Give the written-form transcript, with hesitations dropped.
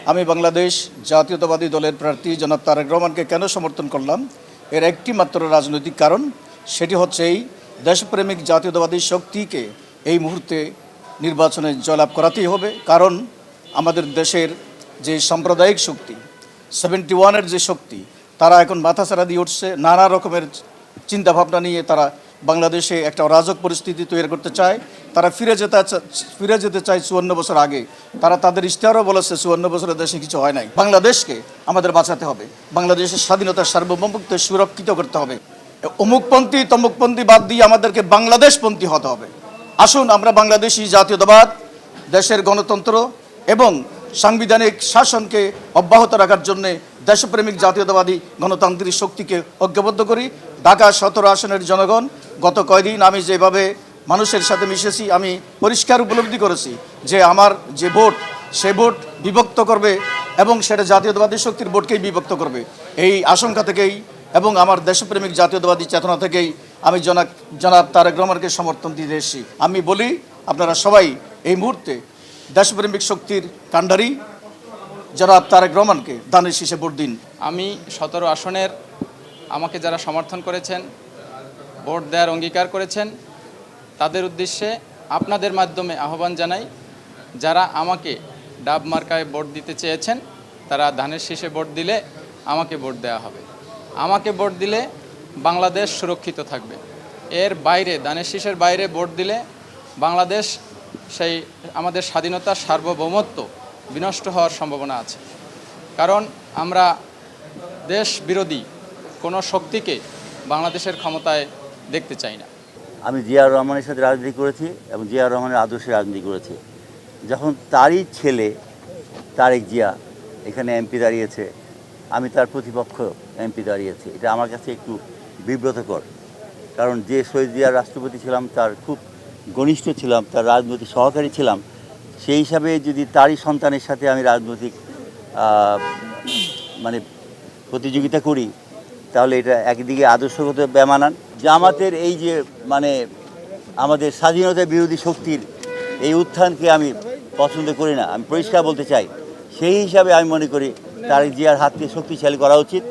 আমি বাংলাদেশ জাতীয়তাবাদী দলের প্রার্থী জনাব তারেক রহমানকে কেন সমর্থন করলাম, এর একটি মাত্র রাজনৈতিক কারণ। সেটি হচ্ছে এই দেশপ্রেমিক জাতীয়তাবাদী শক্তিকে এই মুহূর্তে নির্বাচনে জয়লাভ করাতেই হবে। কারণ আমাদের দেশের যে সাম্প্রদায়িক শক্তি 71-এর যে শক্তি, তারা এখন মাথাছাড়া দিয়ে উঠছে। নানা রকমের চিন্তাভাবনা নিয়ে তারা বাংলাদেশে একটা অরাজক পরিস্থিতি তৈরি করতে চায়। তারা ফিরে যেতে চায় 54 বছর আগে। তারা তাদের ইশতেহারও বলেছে 54 বছরের দেশে কিছু হয় নাই। বাংলাদেশকে আমাদের বাঁচাতে হবে, বাংলাদেশের স্বাধীনতা সার্বভৌমত্ব সুরক্ষিত করতে হবে। অমুকপন্থী তমুকপন্থী বাদ দিয়ে আমাদেরকে বাংলাদেশপন্থী হতে হবে। আসুন আমরা বাংলাদেশি জাতীয়তাবাদ, দেশের গণতন্ত্র এবং সাংবিধানিক শাসনকে অব্যাহত রাখার জন্য দেশপ্রেমিক জাতীয়তাবাদী গণতান্ত্রিক শক্তিকে ঐক্যবদ্ধ করি। ঢাকা 17 আসনের জনগণ গত কয়দিন আমি যেভাবে মানুষের সাথে মিশেছি, আমি পরিষ্কার উপলব্ধি করেছি যে আমার যে ভোট, সে ভোট বিভক্ত করবে এবং সেটা জাতীয়তাবাদী শক্তির ভোটকেই বিভক্ত করবে। এই আশঙ্কা থেকেই এবং আমার দেশপ্রেমিক জাতীয়তাবাদী চেতনা থেকেই আমি জনাব তারেক রহমানকে সমর্থন দিতে এসেছি। আমি বলি, আপনারা সবাই এই মুহূর্তে দেশপ্রেমিক শক্তির কাণ্ডারি জনাব তারেক রহমানকে ধানের শীষে ভোট দিন। আমি 17 আসনের আমাকে যারা সমর্থন করেছেন, ভোট দেওয়ার অঙ্গীকার করেছেন, তাদের উদ্দেশ্যে আপনাদের মাধ্যমে আহ্বান জানাই, যারা আমাকে ডাব মার্কায় ভোট দিতে চেয়েছেন, তারা ধানের শীষে ভোট দিলে আমাকে ভোট দেওয়া হবে। আমাকে ভোট দিলে বাংলাদেশ সুরক্ষিত থাকবে। এর বাইরে, ধানের শীষের বাইরে ভোট দিলে বাংলাদেশ সেই আমাদের স্বাধীনতার সার্বভৌমত্ব বিনষ্ট হওয়ার সম্ভাবনা আছে। কারণ আমরা দেশ বিরোধী কোনো শক্তিকে বাংলাদেশের ক্ষমতায় দেখতে চাই না। আমি জিয়াউর রহমানের সাথে রাজনীতি করেছি এবং জিয়াউর রহমানের আদর্শে রাজনীতি করেছি। যখন তারই ছেলে তারেক জিয়া এখানে এমপি দাঁড়িয়েছে, আমি তার প্রতিপক্ষ এমপি দাঁড়িয়েছি, এটা আমার কাছে একটু বিব্রতকর। কারণ যে শহীদ জিয়ার রাষ্ট্রপতি ছিলাম, তার খুব ঘনিষ্ঠ ছিলাম, তার রাজনৈতিক সহকারী ছিলাম, সেই হিসাবে যদি তারই সন্তানের সাথে আমি রাজনৈতিক মানে প্রতিযোগিতা করি, তাহলে এটা একদিকে আদর্শগত বেমানান। জামাতের এই যে মানে আমাদের স্বাধীনতা বিরোধী শক্তির এই উত্থানকে আমি পছন্দ করি না, আমি পরিষ্কার বলতে চাই। সেই হিসাবে আমি মনে করি তারেক জিয়ার হাতকে শক্তিশালী করা উচিত।